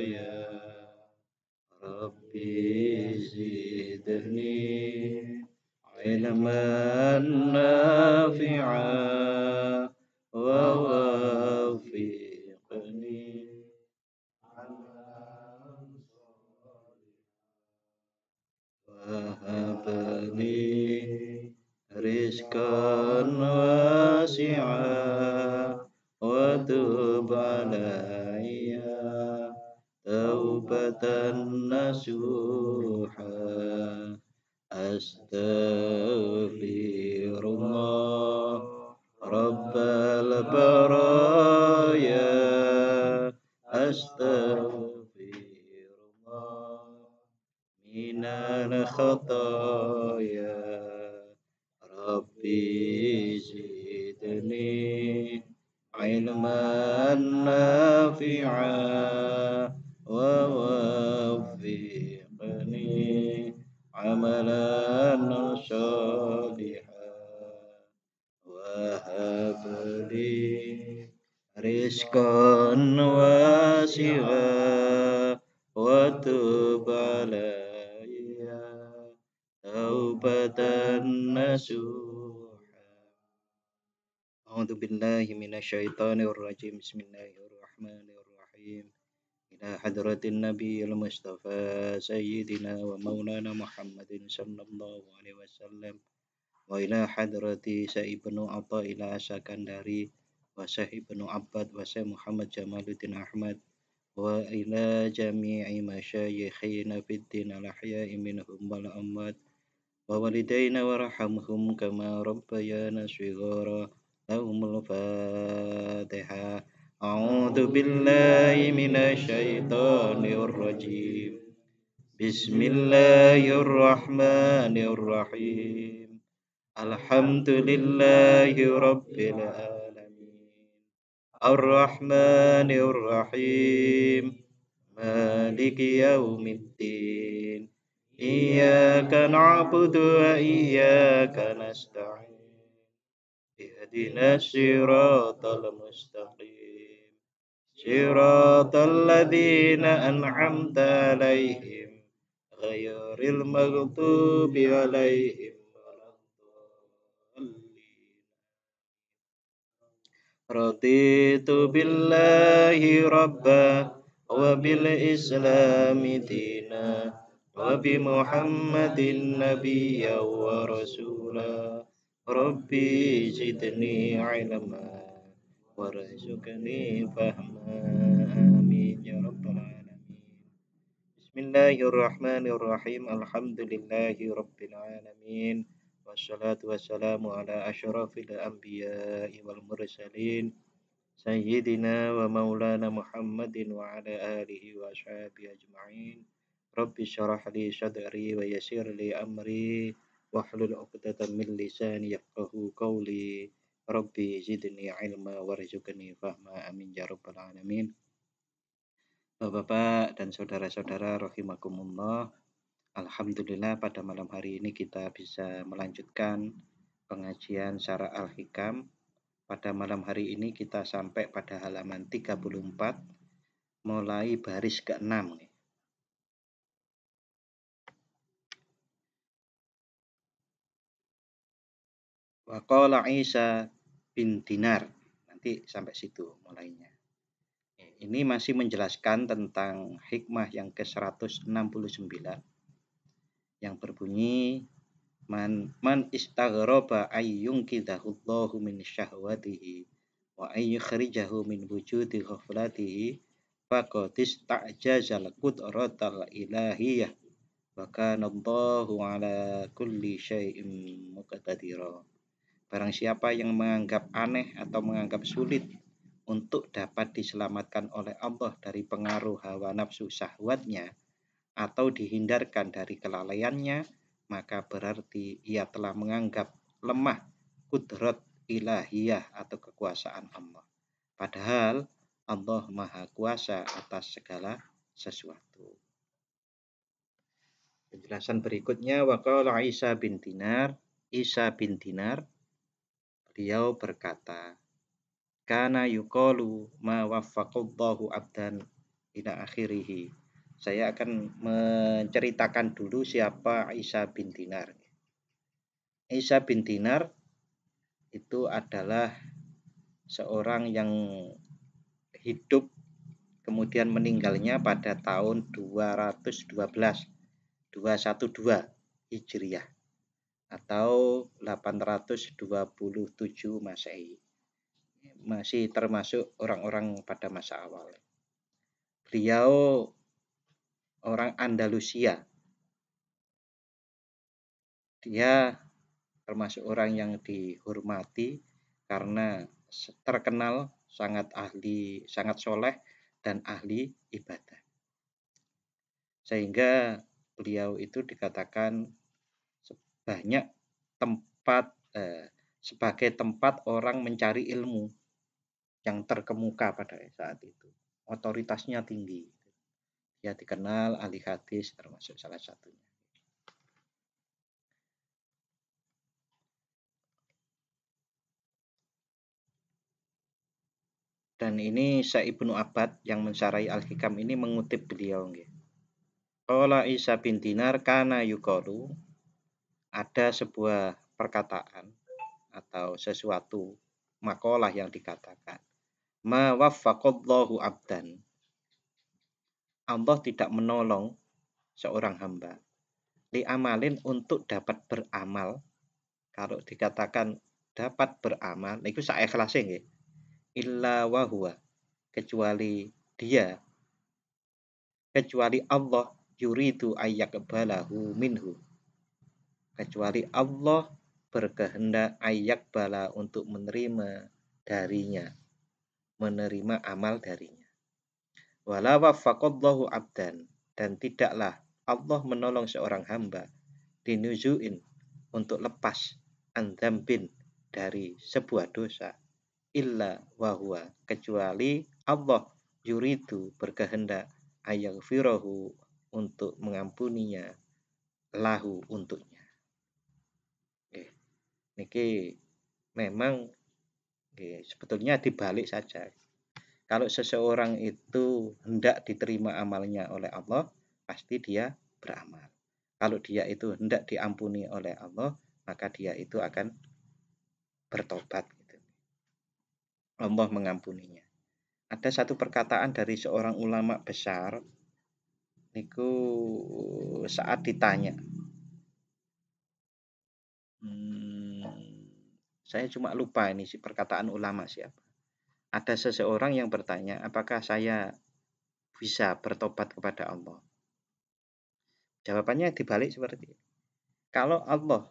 ya Rabbi zidni ilman nafi'a wa wafiqni wahabli rizqan wasi'a wa tub alayya taubatan nasuha astaghfirullah rabbal baraya astaghfirullah minal khataya rabbi zidni ilman nafi'a wa wafiqni amalan salihan wa habli rizqan wasi'a wa tub alayya taubatan nasuha. A'udzu billahi minasyaitonir rajim. Bismillahirrahmanirrahim. Ila hadratin nabiyil mustafa sayyidina wa maulana Muhammadin sallallahu alaihi wasallam wa ila hadrati Sayyidina Athaillah Sakandari wa Sayyidina Abbad wa Sayyid Muhammad Jamaluddin Ahmad wa ila jami'i masyayikhina fid din al-ahya'i minhum wal amwat wa walidayna warhamhum kama rabbayana shighara lahumul fatihah. A'udzu billahi minasyaitonir rajim. Bismillahirrahmanirrahim. Alhamdulillahi rabbil alamin. Ar-Rahmanir Rahim. Maliki yaumiddin. Iyyaka na'budu wa iyyaka nasta'in. Ihdinas siratal mustaqim. Siratal ladzina an'amta 'alaihim ghairil maghdubi 'alaihim waladdallin. Raditu billahi rabba wa bil islami dina wa bi muhammadin nabiyya wa rasula rabbi zidni ilma warzuqni fahma amin ya rabbal alamin. Bismillahirrahmanirrahim. Alhamdulillahi rabbil alamin. Wassalatu wassalamu ala asyrafil anbiya'i wal mursalin sayyidina wa maulana Muhammadin wa ala alihi wa ashabihi ajma'in. Rabbi syrah li sadri wa yassir li amri wahlul 'uqdatam min lisani yafqahu qawli. Rabbi zidni ilma warzuqni fahma amin ya rabbal alamin. Bapak-bapak dan saudara-saudara rahimakumullah. Alhamdulillah pada malam hari ini kita bisa melanjutkan pengajian Syarah Al-Hikam. Pada malam hari ini kita sampai pada halaman 34 mulai baris ke-6. Wa qala Isa bin Dinar. Nanti sampai situ mulainya. Ini masih menjelaskan tentang hikmah yang ke-169 yang berbunyi man istaghraba ayyunkidahullahu min syahwatihi wa ayyukhrijahu min wujudi ghaflatihi faqad ista'jazal qudratal ilahiyah wa kana Allahu ala kulli syai'in muqtadira. Barang siapa yang menganggap aneh atau menganggap sulit untuk dapat diselamatkan oleh Allah dari pengaruh hawa nafsu syahwatnya atau dihindarkan dari kelalaiannya, maka berarti ia telah menganggap lemah kudrat ilahiyah atau kekuasaan Allah. Padahal Allah Maha Kuasa atas segala sesuatu. Penjelasan berikutnya, waqala Isa bin Dinar, beliau berkata, kana yuqalu ma waffaqallahu abdan ila akhirih. Saya akan menceritakan dulu siapa Isa bin Dinar. Isa bin Dinar itu adalah seorang yang hidup kemudian meninggalnya pada tahun 212 Hijriah atau 827 Masehi. Masih termasuk orang-orang pada masa awal. Beliau orang Andalusia. Dia termasuk orang yang dihormati karena terkenal sangat ahli, sangat soleh dan ahli ibadah. Sehingga beliau itu dikatakan sebagai tempat orang mencari ilmu yang terkemuka pada saat itu. Otoritasnya tinggi. Dia dikenal ahli hadis termasuk salah satunya. Dan ini Syekh Ibnu Abbad yang mensyarahi Al-Hikam ini mengutip beliau. Qala Isa bin Dinar kana yuqalu, ada sebuah perkataan atau sesuatu makalah yang dikatakan, ma waffaqallahu abdan, Allah tidak menolong seorang hamba li amalin untuk dapat beramal. Kalau dikatakan dapat beramal itu saikhlase nggih, illa wa huwa, kecuali Allah yuridu ayyaqbalahu minhu, kecuali Allah berkehendak ayyaqbala untuk menerima darinya, menerima amal darinya. Wala waffaqallahu abdan, dan tidaklah Allah menolong seorang hamba dinuzuin untuk lepas andambin dari sebuah dosa, illa wahwa, kecuali Allah yuridu berkehendak ayaghfirahu untuk mengampuninya lahu untuknya. Niki memang sebetulnya dibalik saja. Kalau seseorang itu hendak diterima amalnya oleh Allah, pasti dia beramal. Kalau dia itu hendak diampuni oleh Allah, maka dia itu akan bertobat. Allah mengampuninya. Ada satu perkataan dari seorang ulama besar, niku saat ditanya, saya cuma lupa ini si perkataan ulama siapa. Ada seseorang yang bertanya, apakah saya bisa bertobat kepada Allah? Jawabannya dibalik seperti ini. Kalau Allah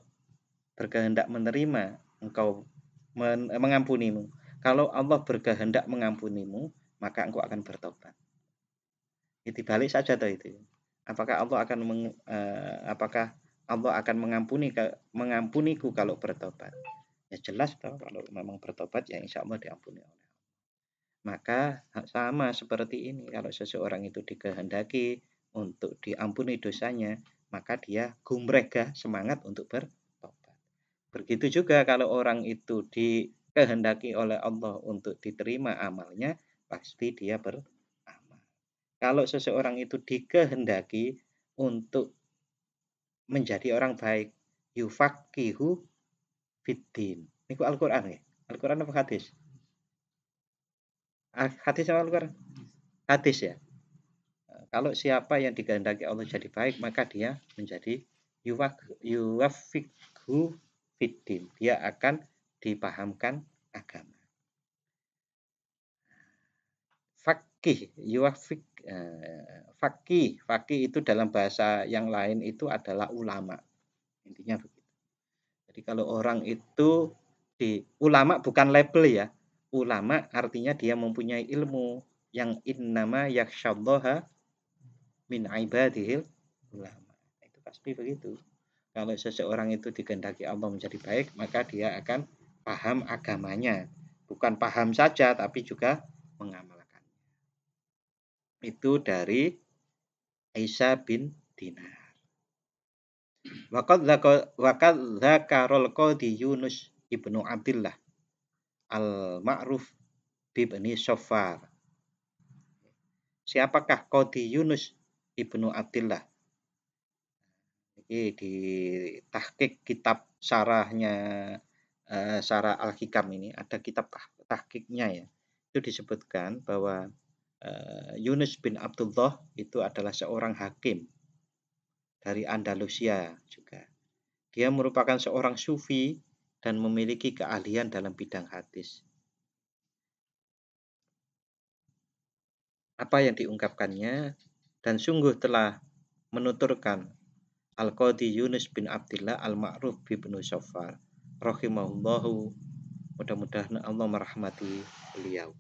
berkehendak menerima engkau mengampunimu, kalau Allah berkehendak mengampunimu, maka engkau akan bertobat. Dibalik saja toh itu. Apakah Allah akan mengampuniku kalau bertobat? Ya jelas toh, kalau memang bertobat ya insya Allah diampuni oleh Allah. Maka sama seperti ini, kalau seseorang itu dikehendaki untuk diampuni dosanya, maka dia gumrega semangat untuk bertobat. Begitu juga kalau orang itu dikehendaki oleh Allah untuk diterima amalnya, pasti dia beramal. Kalau seseorang itu dikehendaki untuk menjadi orang baik, yufaqihu fiddin. Niku Al-Qur'an ya? Al-Qur'an apa hadis? Hadis apa Al-Qur'an? Hadis ya. Kalau siapa yang dikehendaki Allah jadi baik, maka dia menjadi yuwafiqhu fiddin. Dia akan dipahamkan agama. Fakih, fakih itu dalam bahasa yang lain itu adalah ulama. Intinya begitu. Jadi kalau orang itu ulama bukan label ya. Ulama artinya dia mempunyai ilmu yang innama yakhsyallaha min ibadihil ulama. Itu pasti begitu. Kalau seseorang itu dikehendaki Allah menjadi baik, maka dia akan paham agamanya. Bukan paham saja, tapi juga mengamalkan. Itu dari Isa bin Dinar. Waqad dzakarul Qadi Yunus ibnu Abdillah al-Ma'ruf bibni Shaffar. Siapakah Qadhi Yunus ibnu Abdillah? Ini di tahqiq kitab syarahnya Syarah Al-Hikam ini ada kitab tahqiqnya ya. Itu disebutkan bahwa Yunus bin Abdullah itu adalah seorang hakim dari Andalusia juga. Dia merupakan seorang sufi dan memiliki keahlian dalam bidang hadis. Apa yang diungkapkannya dan sungguh telah menuturkan Al-Qadhi Yunus bin Abdillah Al-Ma'ruf bin Safar rahimahullahu, mudah-mudahan Allah merahmati beliau.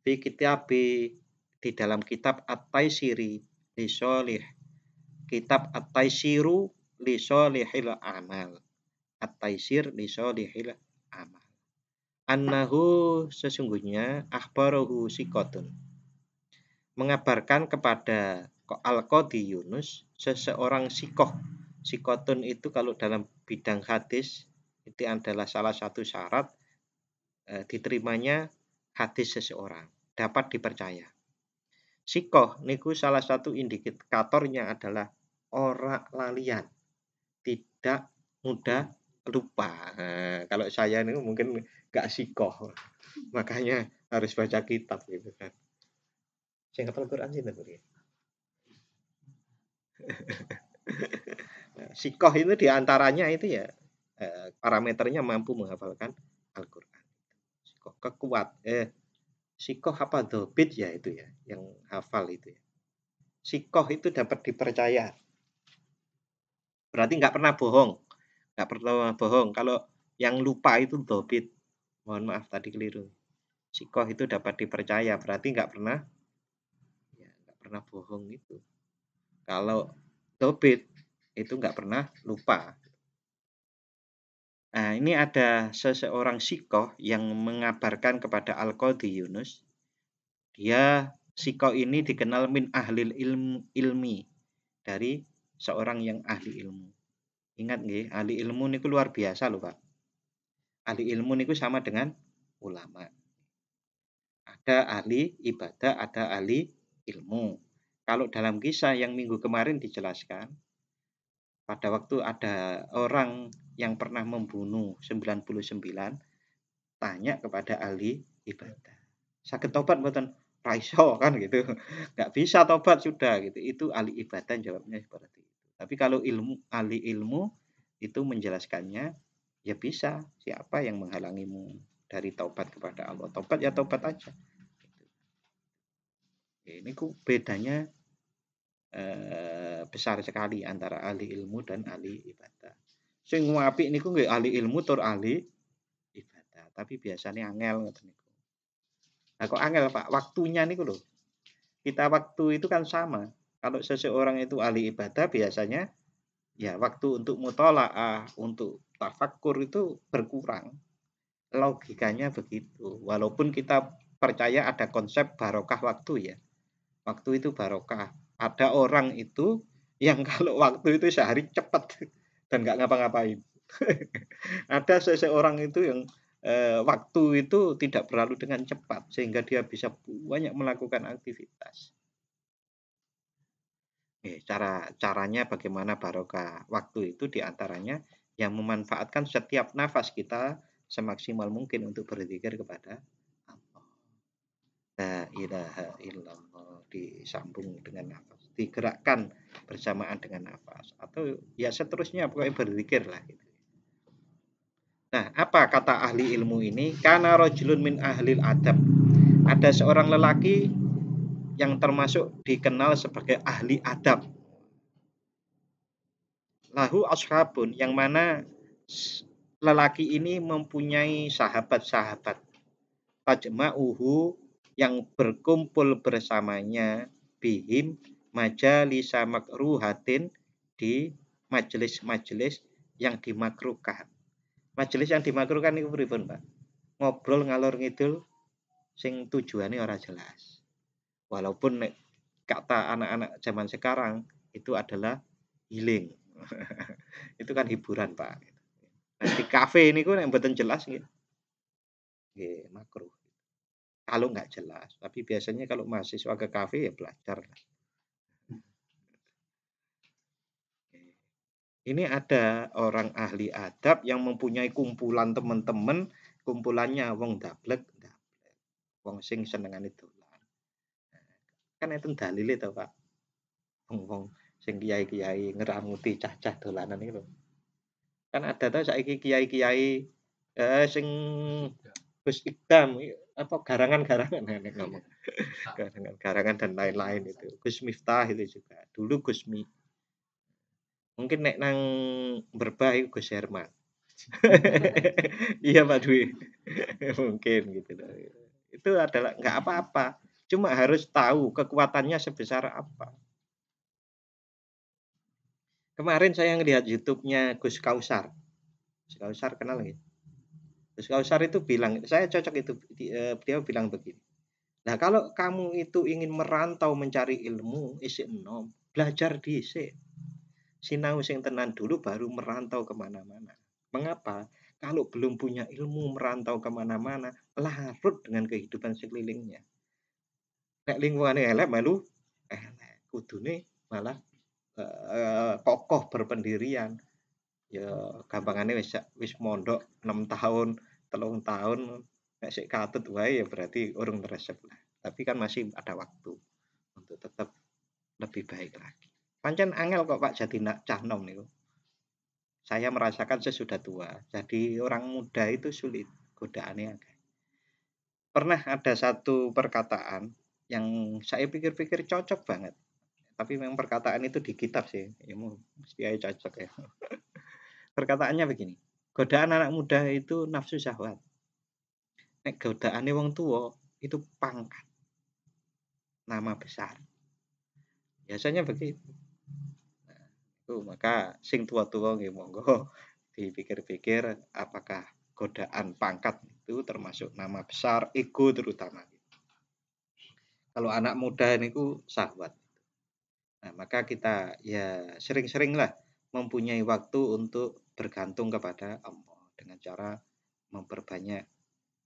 Di di dalam kitab At-Taisiri li Sholih, kitab At-Taisiru li Sholihil Amal. At-Taisir li Sholihil Amal. Annahu sesungguhnya akhbarahu sikotun, mengabarkan kepada Al-Qadhi Yunus seseorang sikoh. Sikotun itu kalau dalam bidang hadis itu adalah salah satu syarat diterimanya hadis seseorang, dapat dipercaya. Sikoh niku salah satu indikatornya adalah ora lalian, tidak mudah lupa. Kalau saya ini mungkin nggak sikoh, makanya harus baca kitab gitu kan. Saya hafal Quran sih ya. Sikoh itu diantaranya itu ya parameternya mampu menghafalkan Al-Quran. Sikoh kekuat. Sikoh apa dobit ya itu ya, yang hafal itu ya. Sikoh itu dapat dipercaya. Berarti nggak pernah bohong. Nggak pernah bohong. Kalau yang lupa itu dobit. Mohon maaf tadi keliru. Sikoh itu dapat dipercaya. Berarti nggak pernah bohong itu. Kalau dobit itu nggak pernah lupa. Nah, ini ada seseorang sikoh yang mengabarkan kepada Al-Qadhi Yunus. Dia sikoh ini dikenal min ahlil ilmi, dari seorang yang ahli ilmu. Ingat nggih, ahli ilmu niku luar biasa loh, Pak. Ahli ilmu niku sama dengan ulama. Ada ahli ibadah, ada ahli ilmu. Kalau dalam kisah yang minggu kemarin dijelaskan, pada waktu ada orang yang pernah membunuh 99, tanya kepada ahli ibadah. Sakit tobat mboten? Raiso kan gitu. Nggak bisa tobat sudah gitu. Itu ahli ibadah jawabnya seperti itu. Tapi kalau ahli ilmu itu menjelaskannya, ya bisa. Siapa yang menghalangimu dari taubat kepada Allah? Taubat ya taubat aja. Ini bedanya besar sekali antara ahli ilmu dan ahli ibadah. Sing apik niku nggih ahli ilmu tur ahli ibadah, tapi biasanya angel ngoten niku. Nah kok angel Pak, waktunya niku lho. Kita waktu itu kan sama. Kalau seseorang itu ahli ibadah biasanya ya waktu untuk mutolaah, untuk tafakkur itu berkurang. Logikanya begitu. Walaupun kita percaya ada konsep barokah waktu ya. Waktu itu barokah. Ada orang itu yang kalau waktu itu sehari cepat dan nggak ngapa-ngapain. Ada seseorang itu yang waktu itu tidak berlalu dengan cepat sehingga dia bisa banyak melakukan aktivitas. Caranya bagaimana barokah waktu itu diantaranya yang memanfaatkan setiap nafas kita semaksimal mungkin untuk berzikir kepada Allah. La ilaha illallah disambung dengan nafas, digerakkan bersamaan dengan nafas atau ya seterusnya pokoknya berzikir lah gitu. Nah, apa kata ahli ilmu ini? Kana rajulun min ahlil adab. Ada seorang lelaki yang termasuk dikenal sebagai ahli adab. Lahu ashabun, yang mana lelaki ini mempunyai sahabat-sahabat. Tajma'uhu, yang berkumpul bersamanya bihim majalisa makruhatin, di majelis-majelis yang dimakruhkan. Majelis yang dimakruhkan itu pripun, Pak? Ngobrol ngalor ngidul sing tujuannya ora jelas. Walaupun kata anak-anak zaman sekarang itu adalah healing. Itu kan hiburan, Pak. Nah, di kafe ini kan yang mboten jelas nggih. Nggih, makruh. kalau nggak jelas. Tapi biasanya kalau mahasiswa ke kafe ya belajar lah. Ini ada orang ahli adab yang mempunyai kumpulan teman-teman, kumpulannya wong dablek, wong sing senengane dolan. Kan itu dalile to, Pak. Wong-wong sing kiai-kiai ngeramuti cah-cah dolanan itu. Kan ada tuh saiki kiai-kiai sing Gus Ikdam apa garangan-garangan nek ngomong. Garangan-garangan dan lain-lain itu. Gus Miftah itu juga. Dulu Gus Mi. Mungkin nek nang Berbah iku Gus Herman. Iya Pak Dwi. Mungkin gitu loh. Itu adalah nggak apa-apa. Cuma harus tahu kekuatannya sebesar apa. Kemarin saya ngelihat YouTube-nya Gus Kausar. Gus Kausar kenal nggak? Gus Kausar itu bilang, saya cocok itu, beliau bilang begini. Nah kalau kamu itu ingin merantau mencari ilmu, isik enom, belajar dhisik. Sinau sing tenan dulu baru merantau kemana-mana. Mengapa? Kalau belum punya ilmu merantau kemana-mana, larut dengan kehidupan sekelilingnya. Nek lingkungannya elek melu elek. Kudune malah kokoh berpendirian. Ya gampangane wis mondok 6 tahun, 3 tahun, nek sik katut wae ya berarti urung resep lah. Tapi kan masih ada waktu untuk tetap lebih baik lagi. Pancen angel kok Pak jadi cah nom niku. Saya merasakan sesudah tua. Jadi orang muda itu sulit, godaannya agak. Pernah ada satu perkataan yang saya pikir-pikir cocok banget. Tapi memang perkataan itu di kitab sih. Ya mesti aja cocok ya. Perkataannya begini. Godaan anak muda itu nafsu syahwat. Nek godaane wong tua itu pangkat, nama besar. Biasanya begitu. Nah, itu maka sing tua-tua nggih monggo dipikir-pikir apakah godaan pangkat itu termasuk nama besar, ego terutama. Kalau anak muda niku syahwat. Nah, maka kita ya sering-seringlah mempunyai waktu untuk bergantung kepada Allah dengan cara memperbanyak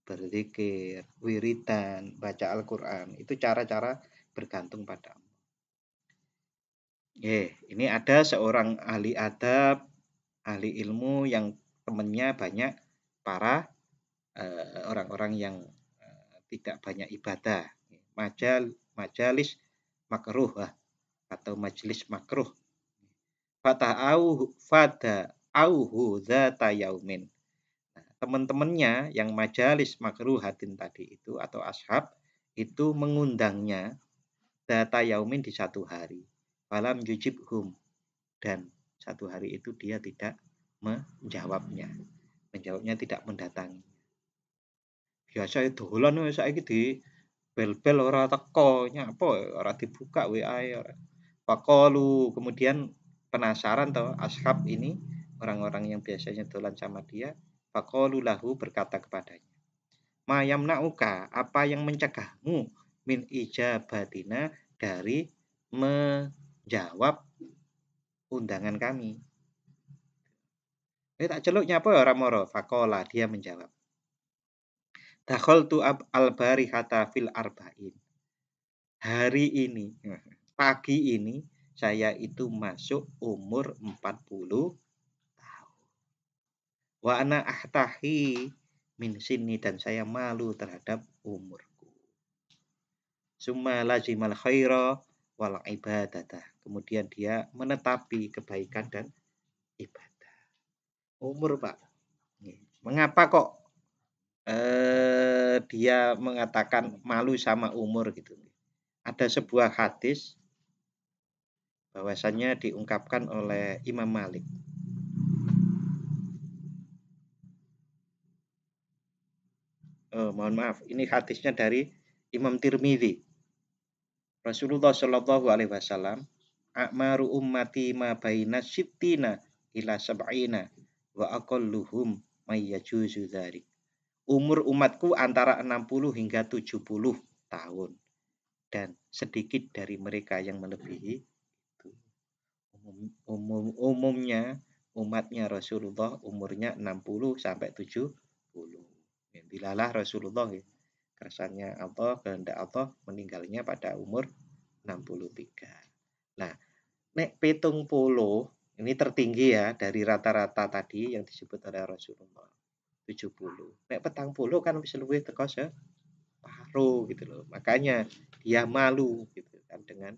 berzikir, wiridan, baca Al-Quran. Itu cara-cara bergantung pada Allah. Ini ada seorang ahli adab, ahli ilmu yang temannya banyak para orang-orang yang tidak banyak ibadah. Majalis makruh atau majelis makruh. Fata'auhu dzata yaumin. Teman-temannya yang majalis makruhatin tadi itu atau ashab itu mengundangnya data yaumin di satu hari. Falam yujibhum, dan satu hari itu dia tidak menjawabnya. Menjawabnya tidak mendatangi. Biasa itu dolan saiki di bel-bel ora teko, nyapa ora dibuka WA ora. Faqalu, kemudian penasaran toh ashab ini, orang-orang yang biasanya dolan sama dia, faqalu lahu, berkata kepadanya, mayam nauka, apa yang mencegahmu min ijabatina, dari menjawab undangan kami. Tak celuk nyapa ora moro. Fakola, dia menjawab, dakhaltu al-barihata fil arba'in. Hari ini, pagi ini saya itu masuk umur 40 tahun. Wa ana ahtahi min sini, dan saya malu terhadap umurku. Summa lazimal khaira wal ibadatah. Kemudian dia menetapi kebaikan dan ibadah. Umur Pak. Mengapa kok dia mengatakan malu sama umur gitu? Ada sebuah hadis bahwasannya diungkapkan oleh Imam Malik. Mohon maaf, ini hadisnya dari Imam Tirmidzi. Rasulullah Shallallahu Alaihi Wasallam, akmaru ummati ma baina sittina ila sab'ina wa aqalluhum mayyajuzu dzalik. Umur umatku antara 60 hingga 70 tahun, dan sedikit dari mereka yang melebihi itu. Umumnya umatnya Rasulullah umurnya 60 sampai 70. Dilalah Rasulullah kersanya Allah, kehendak Allah meninggalnya pada umur 63. Nah, nek 70 ini tertinggi ya dari rata-rata tadi yang disebut oleh Rasulullah 70. Nek 40 kan wis luwih teko separuh gitu loh. Makanya dia malu gitu kan dengan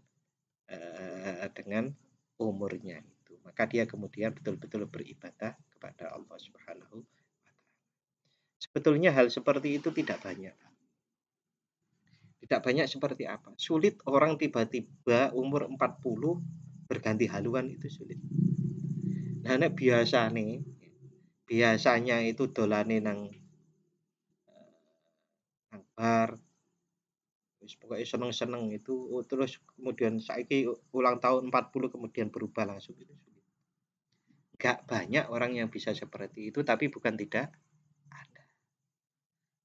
umurnya itu. Maka dia kemudian betul-betul beribadah kepada Allah Subhanahu wa taala. Sebetulnya hal seperti itu tidak banyak. Tidak banyak seperti apa? Sulit orang tiba-tiba umur 40 berganti haluan itu sulit. Nah, nek biasanya itu dolane nang bar, wis pokoke seneng-seneng itu, terus kemudian saiki ulang tahun 40 kemudian berubah langsung itu sulit. Enggak banyak orang yang bisa seperti itu, tapi bukan tidak ada.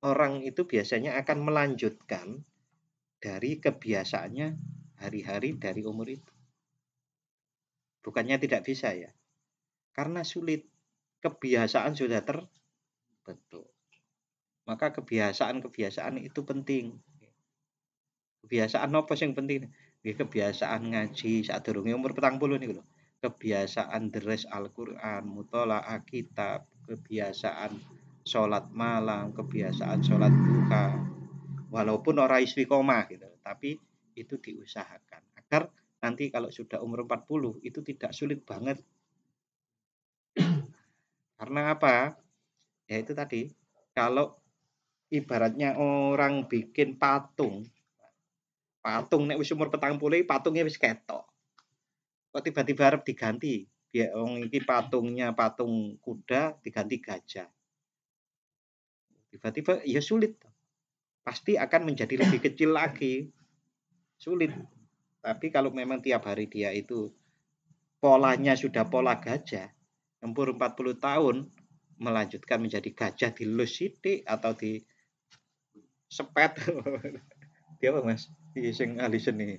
Orang itu biasanya akan melanjutkan dari kebiasaannya hari-hari dari umur itu. Bukannya tidak bisa ya, karena sulit. Kebiasaan sudah terbentuk. Maka kebiasaan-kebiasaan itu penting. Kebiasaan apa sing penting? Nggih kebiasaan ngaji sadurunge umur 40 niku lho. Kebiasaan deres Al-Qur'an, muthala'ah kitab, kebiasaan sholat malam, kebiasaan sholat duha. Walaupun ora istiqomah gitu, tapi itu diusahakan agar nanti kalau sudah umur 40 itu tidak sulit banget. Karena apa? Ya itu tadi, kalau ibaratnya orang bikin patung, patung nek wis umur 40 patungnya wis ketok. Kok tiba-tiba arep diganti? Ya wong iki patungnya patung kuda diganti gajah. Tiba-tiba ya sulit. Pasti akan menjadi lebih kecil lagi. Sulit. Tapi kalau memang tiap hari dia itu polanya sudah pola gajah, umur 40 tahun melanjutkan menjadi gajah dilus sithik atau di sepet. Dia apa Mas? Iki sing ahli seni.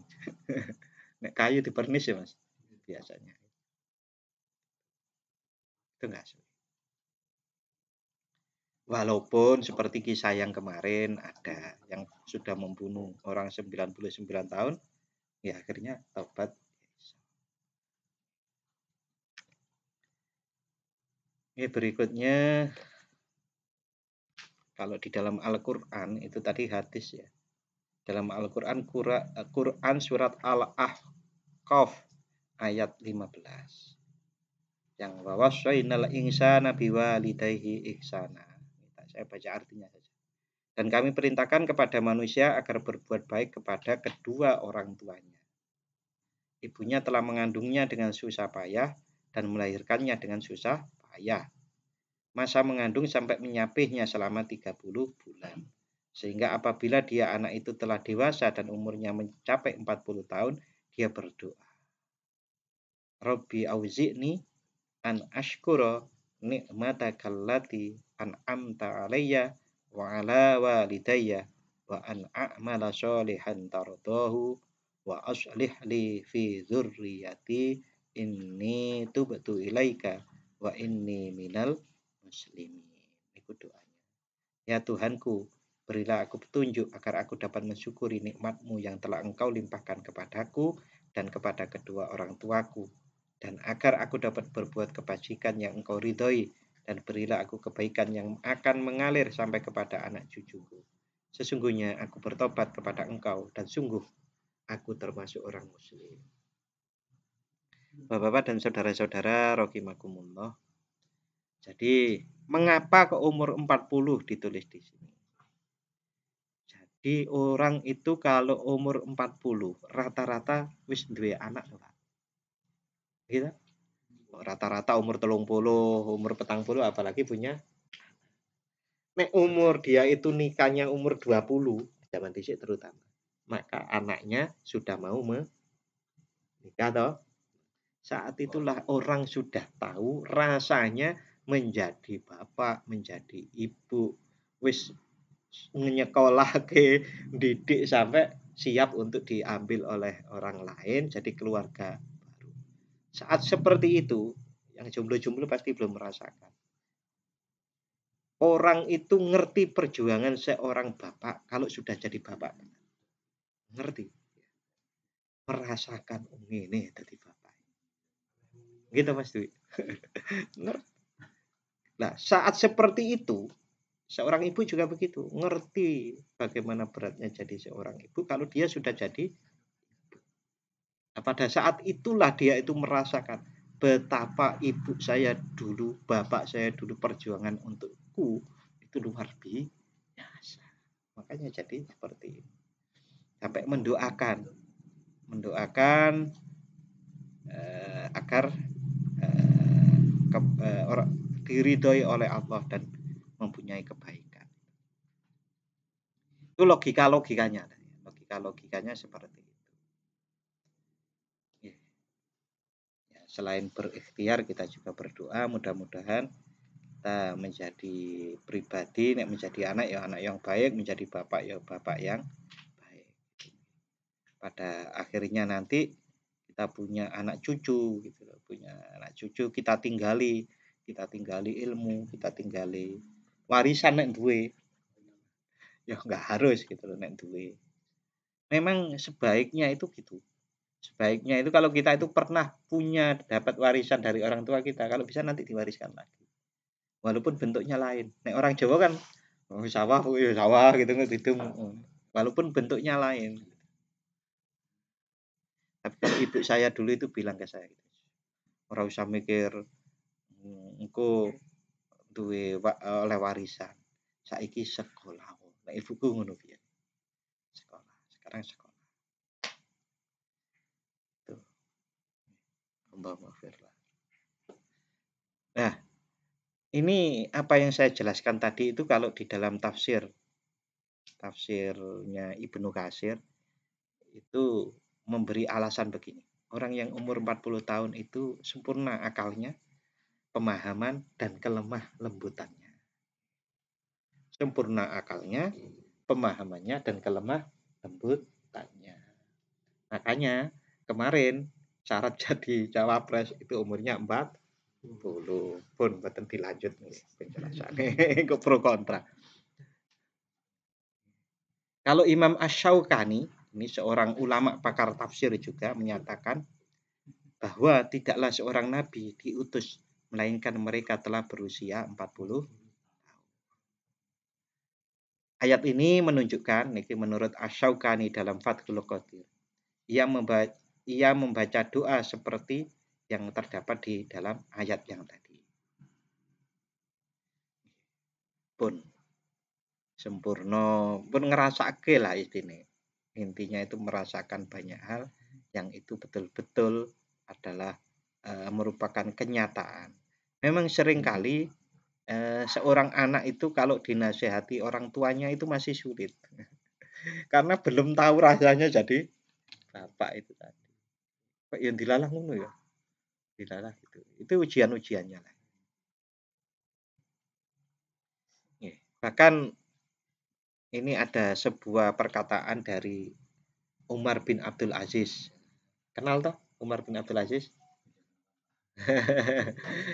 Nek kayu dipernis ya Mas biasanya. Itu enggak sulit. Walaupun seperti kisah yang kemarin ada yang sudah membunuh orang 99 tahun, ya akhirnya taubat. Ini berikutnya kalau di dalam Al-Qur'an itu tadi hadis ya. Dalam Al-Qur'an Quran surat Al-Ahqaf ayat 15. Yang wawassainal insana biwalidayhi ihsana. Saya baca artinya saja. Dan kami perintahkan kepada manusia agar berbuat baik kepada kedua orang tuanya. Ibunya telah mengandungnya dengan susah payah dan melahirkannya dengan susah payah. Masa mengandung sampai menyapihnya selama 30 bulan. Sehingga apabila dia anak itu telah dewasa dan umurnya mencapai 40 tahun, dia berdoa. Rabbi auzi'ni an ashkura ni'matakallati an'amta alayya wa ala walidayya wa an a'mala sholihan tardahu wa aslih li fi dzurriyyati inni tubtu ilaika wa inni minal muslimin. Itu doanya. Ya Tuhanku, berilah aku petunjuk agar aku dapat mensyukuri nikmat-Mu yang telah Engkau limpahkan kepadaku dan kepada kedua orang tuaku, dan agar aku dapat berbuat kebajikan yang Engkau ridhoi, dan berilah aku kebaikan yang akan mengalir sampai kepada anak cucuku. Sesungguhnya aku bertobat kepada Engkau, dan sungguh aku termasuk orang muslim. Bapak-bapak dan saudara-saudara rahimakumullah. Jadi, mengapa ke umur 40 ditulis di sini? Jadi, orang itu kalau umur 40 rata-rata wis duwe anak, Pak. Gitu. Rata-rata umur 30, umur 40 apalagi punya. Nek umur dia itu nikahnya umur 20, zaman dhisik terutama. Maka anaknya sudah mau menikah toh. Saat itulah orang sudah tahu rasanya menjadi bapak, menjadi ibu, wis nyekolahke, didik sampai siap untuk diambil oleh orang lain jadi keluarga baru. Saat seperti itu, yang jomblo-jomblo pasti belum merasakan. Orang itu ngerti perjuangan seorang bapak kalau sudah jadi bapak. Ngerti, merasakan ini jadi bapak. Gitu Mas Dwi. Ngerti. Nah, saat seperti itu, seorang ibu juga begitu, ngerti bagaimana beratnya jadi seorang ibu kalau dia sudah jadi. Nah, pada saat itulah dia itu merasakan betapa ibu saya dulu, bapak saya dulu perjuangan untukku itu luar biasa. Makanya jadi seperti itu. Sampai mendoakan agar orang diridhoi oleh Allah dan mempunyai kebaikan. Itu logikanya seperti itu. Ya, selain berikhtiar kita juga berdoa mudah-mudahan kita menjadi pribadi, menjadi anak yang baik, menjadi bapak yang baik. Pada akhirnya nanti kita punya anak cucu gitu loh, punya anak cucu kita tinggali ilmu, kita tinggali warisan nek duwe. Ya enggak harus gitu loh nek duwe. Memang sebaiknya itu gitu. Sebaiknya itu kalau kita itu pernah punya dapat warisan dari orang tua kita, kalau bisa nanti diwariskan lagi. Walaupun bentuknya lain. Nek orang Jawa kan sawah gitu ngedidum. Walaupun bentuknya lain. Tapi kalau ibu saya dulu itu bilang ke saya gitu. Ora usah mikir engko duwe oleh warisan. Saiki sekolah. Nek ibuku ngono piye. Sekolah. Sekarang sekolah. Tuh. Allahumma firlah. Nah, ini apa yang saya jelaskan tadi itu kalau di dalam tafsirnya Ibnu Katsir itu memberi alasan begini. Orang yang umur 40 tahun itu sempurna akalnya, pemahaman dan kelemah lembutannya. Sempurna akalnya, pemahamannya dan kelemah lembutannya. Makanya kemarin syarat jadi cawapres itu umurnya 40. Pun mboten dilanjut nih penjelasannya ke pro kontra. Kalau Imam Asy-Syaukani, ini seorang ulama pakar tafsir juga menyatakan bahwa tidaklah seorang nabi diutus melainkan mereka telah berusia 40 tahun. Ayat ini menunjukkan, menurut Asy-Syaukani dalam Fathul Qadir, ia membaca doa seperti yang terdapat di dalam ayat yang tadi. Pun sempurna, pun ngerasake lah intinya itu merasakan banyak hal yang itu betul-betul adalah merupakan kenyataan. Memang seringkali seorang anak itu kalau dinasehati orang tuanya itu masih sulit karena belum tahu rasanya jadi bapak itu tadi. Kok yang dilalah ngono ya, dilalah itu ujian-ujiannya lah. Bahkan ini ada sebuah perkataan dari Umar bin Abdul Aziz. Kenal toh Umar bin Abdul Aziz?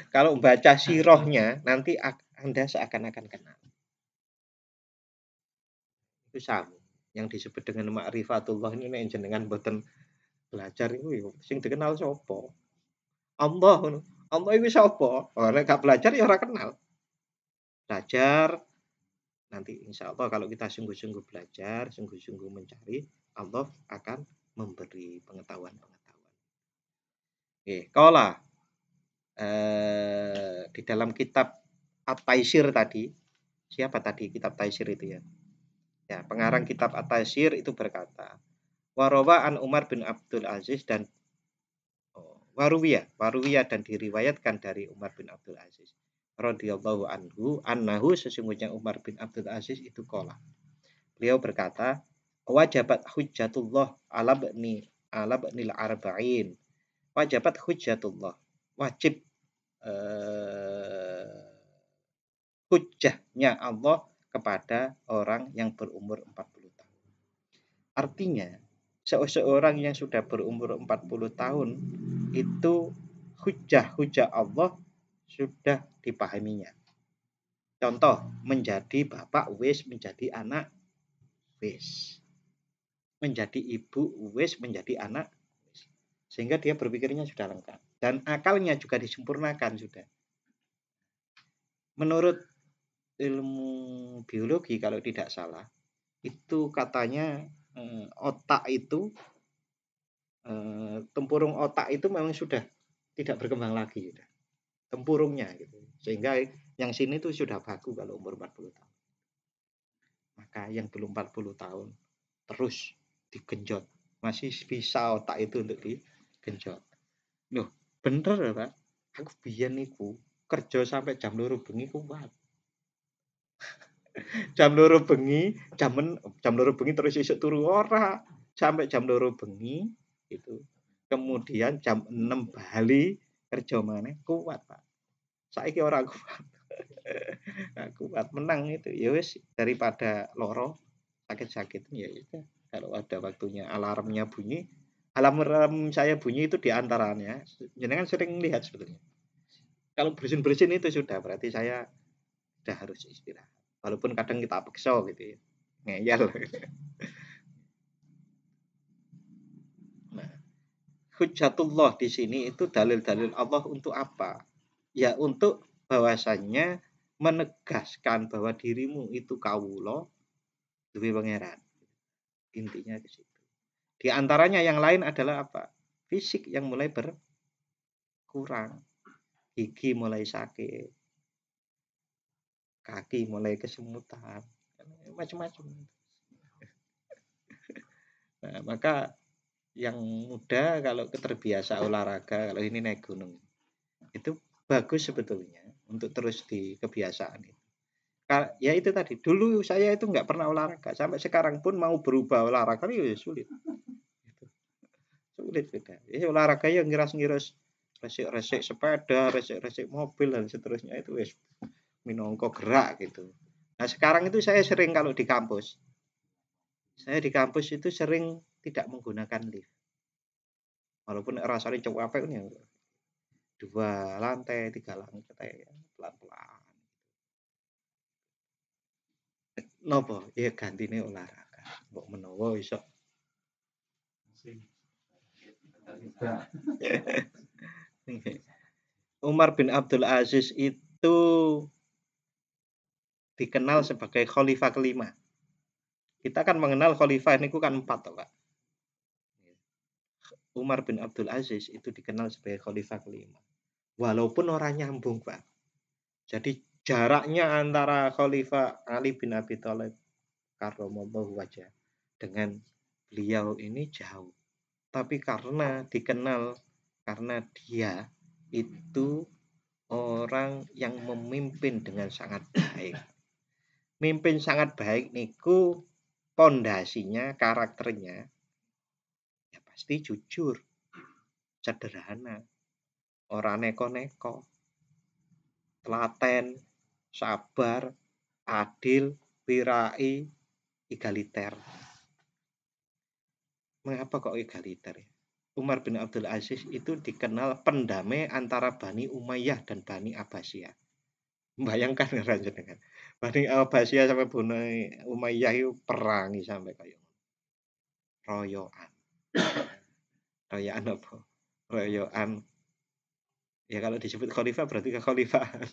Kalau baca sirohnya nanti Anda seakan-akan kenal. Itu sama. Yang disebut dengan ma'rifatullah ini nek jenengan boten belajar itu sing dikenal sapa? Allah. Allah itu sapa? Oh, nek gak belajar ya ora kenal. Belajar nanti insya Allah kalau kita sungguh-sungguh belajar, sungguh-sungguh mencari, Allah akan memberi pengetahuan-pengetahuan. Qala di dalam kitab At-Taisir tadi, siapa tadi kitab Taisir itu ya? Ya, pengarang kitab At-Taisir itu berkata, Warawa an Umar bin Abdul Aziz dan Waruwiyah dan diriwayatkan dari Umar bin Abdul Aziz radhiyallahu anhu sesungguhnya Umar bin Abdul Aziz itu qala. Beliau berkata, wajabat hujjatullah ala bnil arba'in. Wajabat hujjatullah, wajib hujjahnya Allah kepada orang yang berumur 40 tahun. Artinya, seseorang yang sudah berumur 40 tahun itu hujjah Allah sudah dipahaminya. Contoh, menjadi bapak wis, menjadi anak wis. Menjadi ibu wis, menjadi anak wis. Sehingga dia berpikirnya sudah lengkap. Dan akalnya juga disempurnakan sudah. Menurut ilmu biologi kalau tidak salah, itu katanya otak itu, tempurung otak itu memang sudah tidak berkembang lagi. Tempurungnya gitu. Sehingga yang sini tuh sudah baku kalau umur 40 tahun. Maka yang belum 40 tahun terus digenjot. Masih bisa otak itu untuk digenjot. Loh, bener ya, Pak? Aku biyen niku kerja sampai jam 2 bengi kuat. Jam 2 bengi, jam 2 bengi terus isuk turu ora. Sampai jam 2 bengi itu. Kemudian jam 6 bali kerja maneh kuat, Pak. Saiki ora kuat. Kuat menang itu. Ya wis daripada loro sakit-sakit ya itu. Kalau ada waktunya alarmnya bunyi, alarm saya bunyi itu di antaranya jenengan sering lihat sebetulnya. Kalau bersin-bersin itu sudah berarti saya sudah harus istirahat. Walaupun kadang kita paksa gitu ya. Ngeyel. Nah, hujatullah di sini itu dalil-dalil Allah untuk apa? Ya untuk bahwasannya menegaskan bahwa dirimu itu kawula duwe pangeran. Intinya di situ. Di antaranya yang lain adalah apa? Fisik yang mulai berkurang. Gigi mulai sakit. Kaki mulai kesemutan. Macam-macam. Nah, maka yang muda kalau terbiasa olahraga, kalau ini naik gunung, itu bagus sebetulnya untuk terus di kebiasaan itu. Ya itu tadi, dulu saya itu nggak pernah olahraga, sampai sekarang pun mau berubah olahraga ya sulit. Sulit beda. Ya olahraga yang ngiras-ngiras, resik-resik sepeda, resik-resik mobil dan seterusnya itu wis minangka gerak gitu. Nah sekarang itu saya sering kalau di kampus, saya di kampus itu sering tidak menggunakan lift. Walaupun rasanya cukup apa ini 2 lantai, 3 lantai ya, pelan-pelan. Nopo? Ya gantine olahraga. Mbok menawa iso. Umar bin Abdul Aziz itu dikenal sebagai khalifah kelima. Kita kan mengenal khalifah ini kan 4 toh, Pak. Umar bin Abdul Aziz itu dikenal sebagai khalifah kelima. Walaupun orang nyambung, Pak. Jadi jaraknya antara Khalifah Ali bin Abi Thalib karramallahu wajah dengan beliau ini jauh. Tapi karena dikenal karena dia itu orang yang memimpin dengan sangat baik. Mimpin sangat baik niku pondasinya, karakternya ya pasti jujur, sederhana, ora neko-neko, telaten, sabar, adil, pirai, egaliter. Mengapa kok egaliter ya? Umar bin Abdul Aziz itu dikenal pendamai antara Bani Umayyah dan Bani Abbasiyah. Bayangkan dengan Bani Abbasiyah sampai Bani Umayyah itu perangi sampai kayak royoan. Royoan apa? Royoan. Ya kalau disebut khalifah berarti kekhalifahan.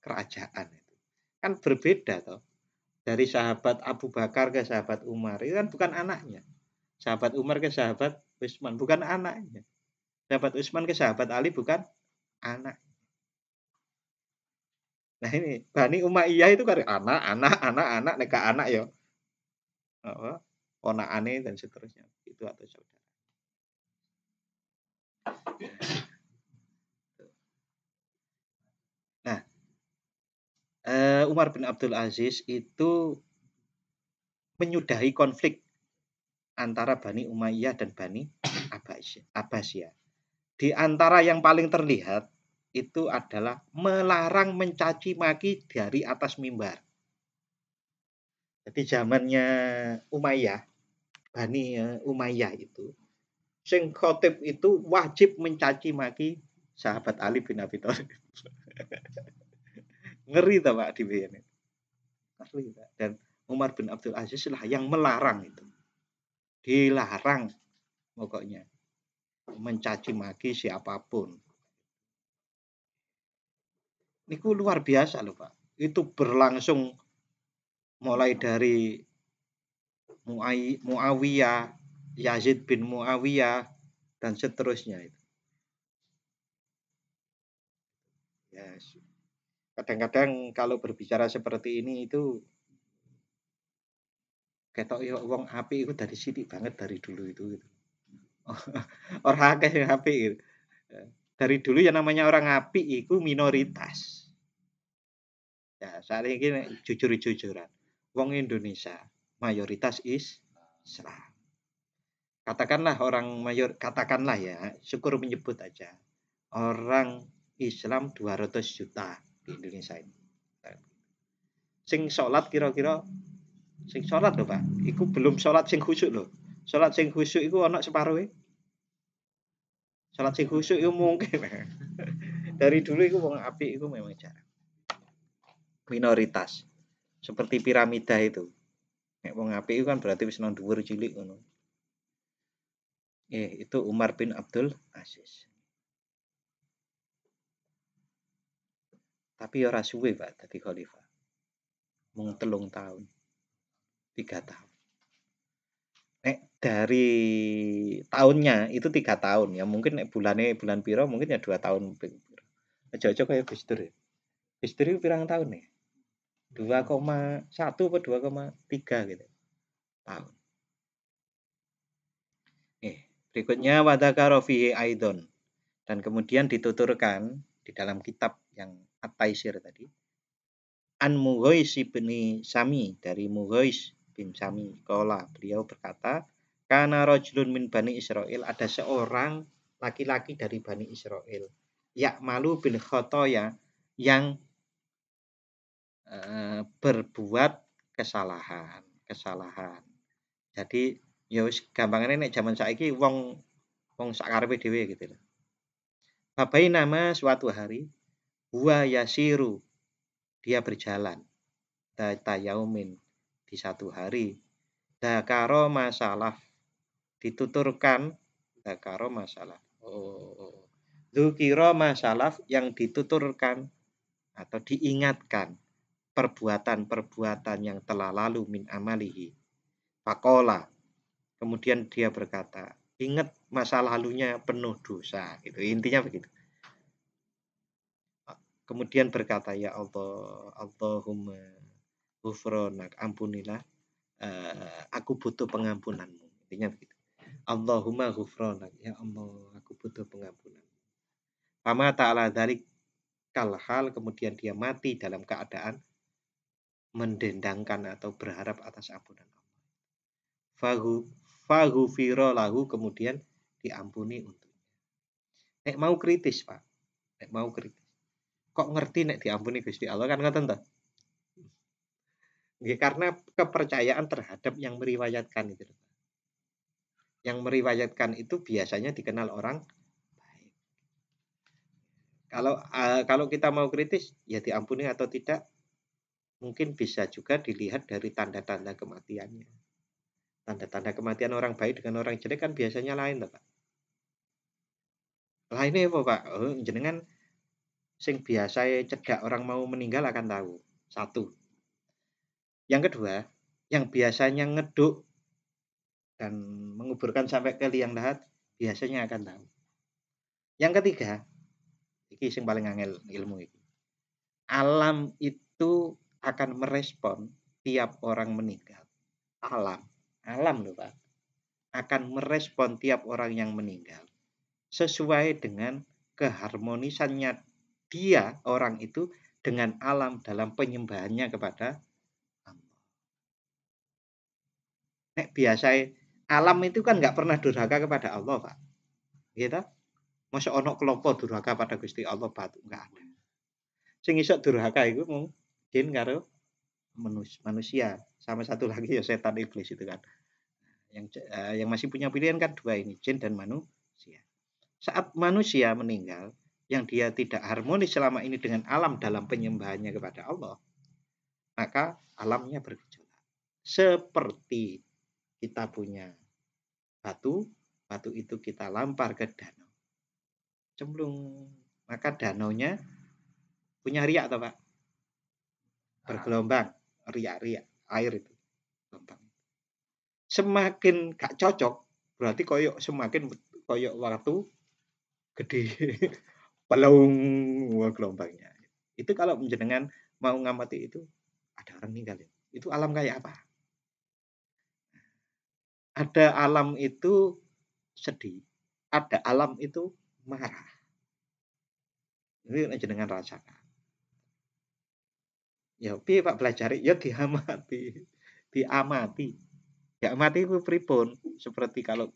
Kerajaan itu. Kan berbeda toh. Dari sahabat Abu Bakar ke sahabat Umar itu kan bukan anaknya. Sahabat Umar ke sahabat Utsman bukan anaknya. Sahabat Utsman ke sahabat Ali bukan anak. Nah ini Bani Umayyah itu kan anak neka anak ya. Ponakane dan seterusnya. Itu atau saudara. Nah, Umar bin Abdul Aziz itu menyudahi konflik antara Bani Umayyah dan Bani Abbasiyah. Di antara yang paling terlihat itu adalah melarang mencaci maki dari atas mimbar. Jadi zamannya Umayyah, Bani Umayyah itu, sing khotib itu wajib mencaci maki sahabat Ali bin Abi Thalib. Ngeri ta Pak dibiyen. Ngeri Pak. Dan Umar bin Abdul Aziz lah yang melarang itu. Dilarang pokoknya mencaci maki siapapun. Niku luar biasa loh Pak. Itu berlangsung mulai dari Muawiyah, Yazid bin Muawiyah dan seterusnya itu. Ya, kadang-kadang kalau berbicara seperti ini itu ketok yo wong apik iku dari sithik banget dari dulu itu gitu. Orang akeh sing apik gitu. Dari dulu yang namanya orang apik itu minoritas. Ya, saat ini jujur-jujuran. Wong Indonesia mayoritas Islam. Katakanlah ya, syukur menyebut aja. Orang Islam 200 juta di Indonesia ini. Sing sholat kira-kira sing sholat loh Pak. Iku belum sholat sing khusyuk loh. Sholat sing khusyuk iku ana separuhe. Sholat sing khusyuk itu mungkin. Dari dulu itu wong apik itu memang jarang. Minoritas. Seperti piramida itu. Nek wong apik itu kan berarti wis nang dhuwur cilik ngono. Itu Umar bin Abdul Aziz. Tapi ora suwe Pak dadi khalifah. Mung 3 tahun. 3 tahun. Nek dari tahunnya itu 3 tahun ya. Mungkin nek bulan piro mungkin ya 2 tahun. Aja-aja kayak Gus Dur ya. Gus Dur itu pirang tahun nih? 2,1 atau 2,3 gitu tahun. Berikutnya wadakaro fihi aidon. Dan kemudian dituturkan di dalam kitab yang At-Taisir tadi. An Mughais bin Sami, dari Mughais bin Sami. Qala, beliau berkata, kana rajulun min Bani Israel, ada seorang laki-laki dari Bani Israel. Ya'malu bil khotoya, yang berbuat kesalahan. Jadi ya wis gampangane nek jaman saiki wong sakarepe dhewe gitu loh. Babai nama suatu hari huwa yasiru, dia berjalan data yaumin, di satu hari, dakaro masalah, dituturkan dakaro masalah. Dzukira masalah, yang dituturkan atau diingatkan perbuatan-perbuatan yang telah lalu min amalihi. Faqala, kemudian dia berkata, ingat masa lalunya penuh dosa, gitu. Intinya begitu. Kemudian berkata, ya Allah, Allahumma ghufranak, ampunilah, aku butuh pengampunanmu. Intinya begitu. Allahumma ghufranak, ya Allah, aku butuh pengampunan. Fama ta'ala dzalik kalhal, kemudian dia mati dalam keadaan mendendangkan atau berharap atas ampunan Allah. Faghufira lahu, kemudian diampuni untuknya. Nek mau kritis, Pak. Nek mau kritis. Kok ngerti nek diampuni Gusti Allah, kan ngoten to? Nggih, karena kepercayaan terhadap yang meriwayatkan itu. Yang meriwayatkan itu biasanya dikenal orang baik. Kalau kita mau kritis, ya diampuni atau tidak, mungkin bisa juga dilihat dari tanda-tanda kematiannya. Tanda-tanda kematian orang baik dengan orang jelek kan biasanya lain, Pak. Lainnya apa, Pak? Jenengan sing biasa cedak orang mau meninggal akan tahu. Satu. Yang kedua, yang biasanya ngeduk dan menguburkan sampai ke liang lahat biasanya akan tahu. Yang ketiga, iki sing paling angel ilmu iki. Alam itu akan merespon tiap orang meninggal. Alam loh Pak, akan merespon tiap orang yang meninggal sesuai dengan keharmonisannya dia, orang itu, dengan alam dalam penyembahannya kepada Allah. Nek biasa alam itu kan nggak pernah durhaka kepada Allah, Pak. Gitu? Masa ono kelompok durhaka pada Gusti Allah, batu nggak ada. Sing iso durhaka itu mung jin karo manusia, sama satu lagi ya setan iblis itu kan. Yang masih punya pilihan kan dua ini, jin dan manusia. Saat manusia meninggal, yang dia tidak harmonis selama ini dengan alam dalam penyembahannya kepada Allah, maka alamnya bergejolak. Seperti kita punya batu, batu itu kita lampar ke danau, cemplung, maka danaunya punya riak atau Pak? Bergelombang, riak-riak air itu gelombang. Semakin gak cocok, berarti koyok semakin koyok waktu gede pelung gelombangnya. Itu kalau menjenengan mau ngamati itu ada orang meninggal ya. Itu alam kayak apa? Ada alam itu sedih, ada alam itu marah. Ini jenengan rasakan. Ya piye Pak belajar ya diamati. Diamati. Diamati itu pripun? Seperti kalau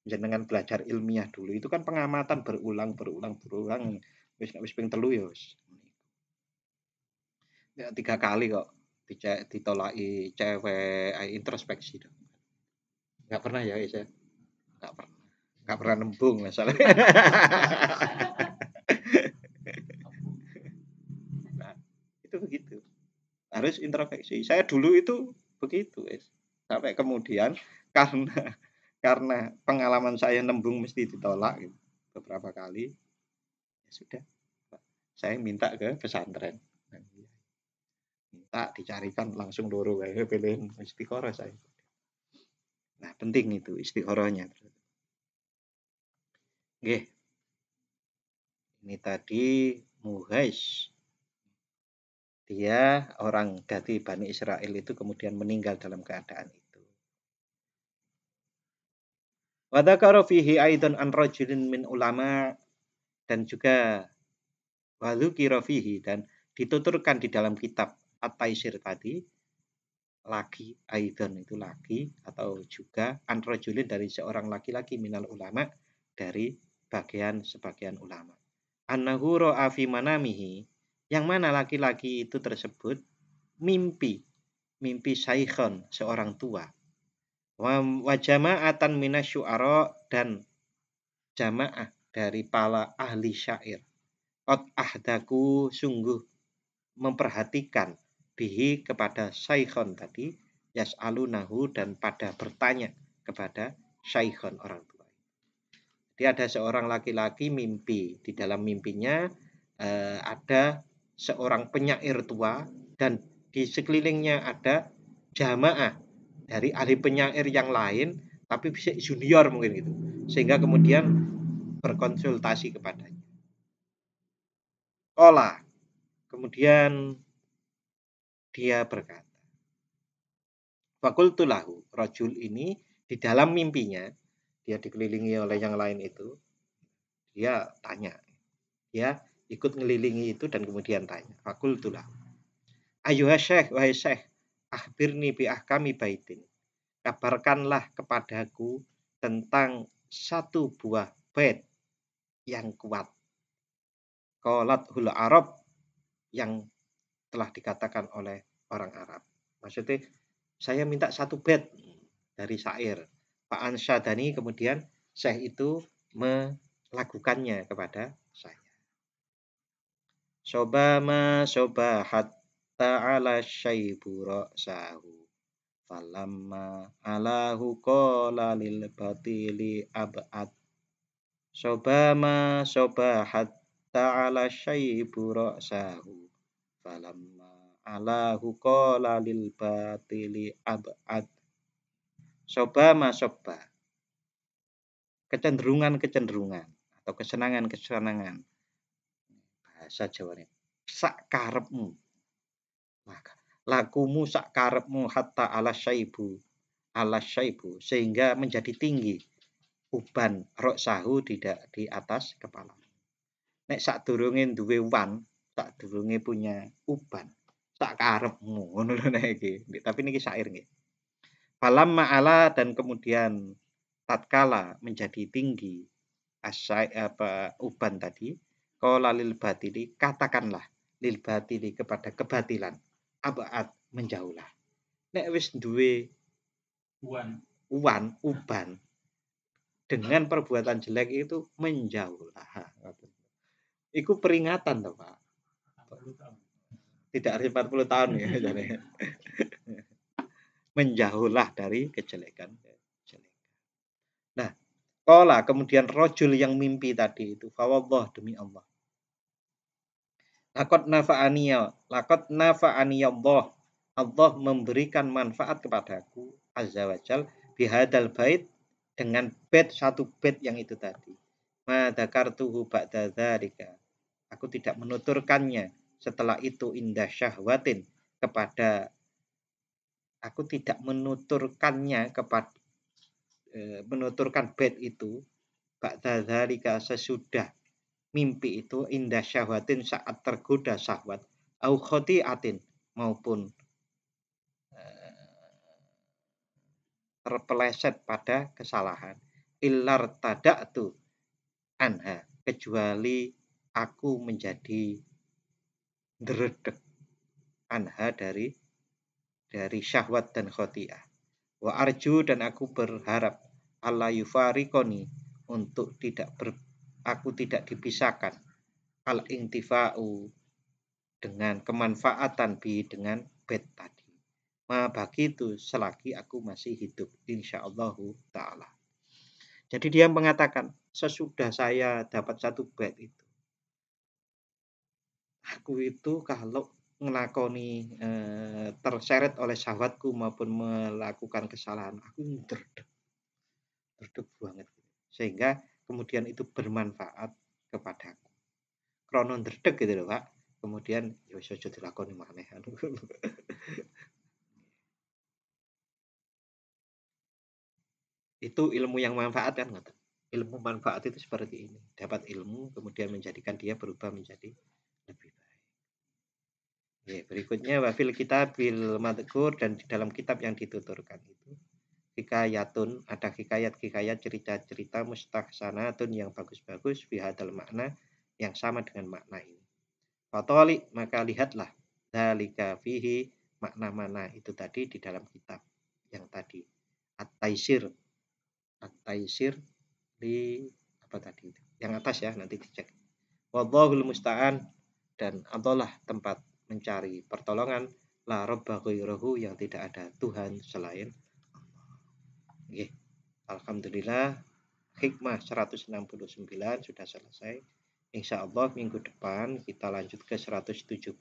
jenengan belajar ilmiah dulu itu kan pengamatan berulang. Wis ping 3 ya wis. Ya 3 kali kok ditolaki cewek, introspeksi dong. Enggak pernah ya, Is ya? Enggak pernah. Enggak pernah nembung masalahnya. Nah, itu begitu. Harus introspeksi. Saya dulu itu begitu, Is. Sampai kemudian karena pengalaman saya nembung mesti ditolak gitu, beberapa kali, ya sudah. Saya minta ke pesantren. Minta dicarikan langsung loro wae pilihan istikharah saya. Nah, penting itu istikharahnya. Nggih. Ini tadi Muhais. Dia orang dari Bani Israel itu kemudian meninggal dalam keadaan itu. Wa dzakara fihi aidan an rajulin min ulama, dan juga wadzukira fihi, dan dituturkan di dalam kitab At-Taisir tadi lagi aidan itu lagi atau juga an rajulin dari seorang laki-laki minal ulama dari sebagian ulama. Annahu ra'a fi manamihi, yang mana laki-laki itu tersebut mimpi saikhon seorang tua, wa jama'atan minasyu'ara, dan jamaah dari para ahli syair, qad ahdaku sungguh memperhatikan bihi kepada saikhon tadi, yas'alunahu, dan pada bertanya kepada saikhon orang tua. Jadi ada seorang laki-laki mimpi, di dalam mimpinya ada seorang penyair tua dan di sekelilingnya ada jamaah dari ahli penyair yang lain tapi bisa junior mungkin gitu, sehingga kemudian berkonsultasi kepadanya. Olah, kemudian dia berkata, fakultu lahu, rajul ini di dalam mimpinya dia dikelilingi oleh yang lain itu, dia tanya, dia ikut ngelilingi itu dan kemudian tanya, fakultu lahu, ayuha syekh, wahai syekh, akhbirni bi ahkami baitin, kabarkanlah kepadaku tentang satu buah bait yang kuat. Qalat hul Arab, yang telah dikatakan oleh orang Arab. Maksudnya saya minta satu bait dari syair. Pak Ansyadani, kemudian Syekh itu melakukannya kepada saya. Sobama sobahat ta'ala syaibu ra'sahu, falamma alahu qala lil batili ab'ad. Sobama sobahat ta'ala syaibu ra'sahu, falamma alahu qala lil batili ab'ad. Sobama sobba, kecenderungan atau kesenangan. Bahasa Jawane, sak karepmu. Lakumu sak karepmu hatta ala syaibu, sehingga menjadi tinggi uban roksahu di atas kepala. Nek sak durunge duwe wan, sak durunge punya uban, sak karepmu, ngono lho nek iki. Tapi niki syair nggih. Falamma ala, dan kemudian tatkala menjadi tinggi uban tadi, qala lil batili, katakanlah lil batili kepada kebatilan, abad, menjauhlah. Nek wis duwe uban dengan perbuatan jelek itu menjauhlah. Iku peringatan toh, Pak. Tidak harus 40 tahun ya. Menjauhlah dari kejelekan. Nah, qala kemudian rojul yang mimpi tadi itu, fawallah demi Allah. Lakot nafa'ani Allah. Allah memberikan manfaat kepadaku azza wajal bihadal bait dengan bait satu bait yang itu tadi. Ma dzakartuhu ba'da dzalika. Aku tidak menuturkannya setelah itu indah syahwatin kepada aku tidak menuturkannya kepada menuturkan bait itu ba'da dzalika sesudah mimpi itu indah syahwatin saat tergoda syahwat au khotiatin maupun terpeleset pada kesalahan illar tada'tu anha kecuali aku menjadi dredeg anha dari syahwat dan khotiah wa arju dan aku berharap Allah yufarikoni untuk aku tidak dipisahkan al intifa'u dengan kemanfaatan dengan bed tadi. Ma begitu selagi aku masih hidup insyaallah taala. Jadi dia mengatakan sesudah saya dapat satu bed itu, aku itu kalau ngelakoni terseret oleh syahwatku maupun melakukan kesalahan, aku derdeg banget. Sehingga kemudian itu bermanfaat kepadaku. Krono derdeg gitu loh, Pak. Kemudian ya wis aja dilakoni maneh. Itu ilmu yang manfaat kan ngoten. Ilmu manfaat itu seperti ini. Dapat ilmu kemudian menjadikan dia berubah menjadi lebih baik. Ya, berikutnya wafil kitabil madkur dan di dalam kitab yang dituturkan itu hikayatun ada hikayat cerita-cerita mustahsanatun yang bagus-bagus bihadal makna yang sama dengan makna ini. Fatoli maka lihatlah dalika fihi makna-makna itu tadi di dalam kitab yang tadi at-taisir di apa tadi itu yang atas ya nanti dicek wallahul musta'an dan Allah lah tempat mencari pertolongan la robba ghairahu yang tidak ada Tuhan selain Allah. Alhamdulillah hikmah 169 sudah selesai. Insya Allah minggu depan kita lanjut ke 170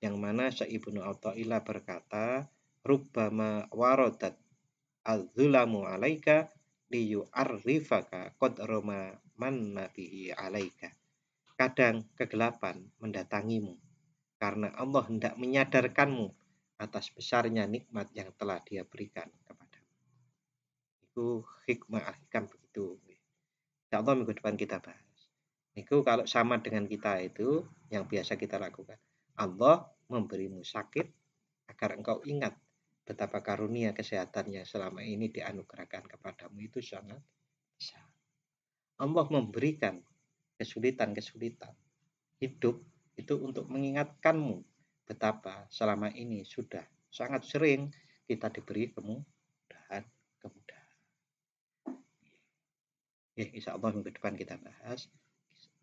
yang mana Ibnu Athaillah berkata rubbama waradat az-zulamu alaika liyu'arrifaka qadrama man nabihi alaika. Kadang kegelapan mendatangimu karena Allah hendak menyadarkanmu atas besarnya nikmat yang telah Dia berikan kepadamu. Itu hikmah ahkam begitu. Insyaallah minggu depan kita bahas. Itu kalau sama dengan kita itu yang biasa kita lakukan. Allah memberimu sakit agar engkau ingat betapa karunia kesehatan yang selama ini dianugerahkan kepadamu itu sangat besar. Allah memberikan kesulitan-kesulitan hidup itu untuk mengingatkanmu betapa selama ini sudah sangat sering kita diberi kemudahan. Ya, insya Allah minggu depan kita bahas.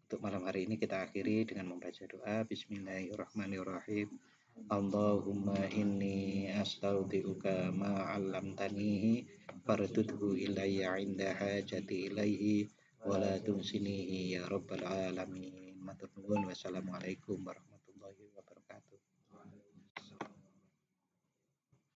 Untuk malam hari ini kita akhiri dengan membaca doa. Bismillahirrahmanirrahim. Allahumma inni astaudiuka ma'allamtanihi fardudhu ilayya inda hajati ilaihi wa la tunsinihi ya rabbal alamin. Matur nuwun. Wassalamualaikum warahmatullahi wabarakatuh.